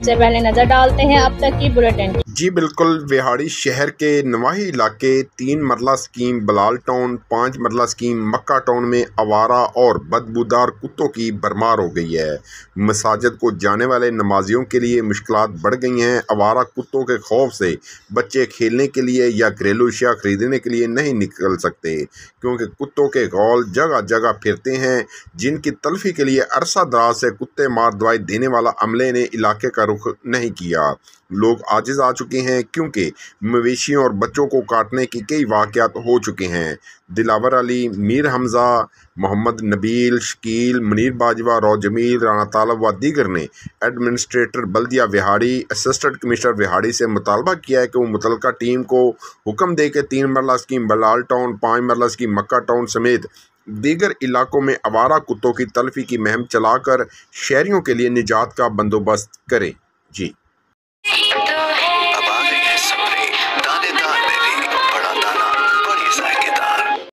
सबसे पहले नजर डालते हैं अब तक की बुलेटिन। जी बिल्कुल, विहाड़ी शहर के नवाही इलाके 3 मरला स्कीम बलाल टाउन, 5 मरला स्कीम मक्का टाउन में आवारा और बदबूदार कुत्तों की भरमार हो गई है। मसाजिद को जाने वाले नमाजियों के लिए मुश्किलात बढ़ गई हैं। आवारा कुत्तों के खौफ से बच्चे खेलने के लिए या घरेलू अशिया खरीदने के लिए नहीं निकल सकते, क्योंकि कुत्तों के गौल जगह जगह फिरते हैं, जिनकी तलफी के लिए अरसा दराज से कुत्ते मार दवाई देने वाला अमले ने इलाके का रुख नहीं किया। लोग आजिज आ चुके हैं, क्योंकि मवेशियों और बच्चों को काटने की कई वाक़यात हो चुके हैं। दिलावर अली, मीर हमज़ा, मोहम्मद नबील, शकील, मुनीर बाजवा, रौजमील, राना तालब व दीगर ने एडमिनिस्ट्रेटर बल्दिया विहाड़ी, असिस्टेंट कमिश्नर विहाड़ी से मुतालबा किया है कि वो मुतलका टीम को हुक्म दे के 3 मरला स्कीम बलाल टाउन, 5 मरला स्कीम मक्का टाउन समेत दीगर इलाकों में आवारा कुत्तों की तलफी की मुहिम चलाकर शहरियों के लिए निजात का बंदोबस्त करें। जी।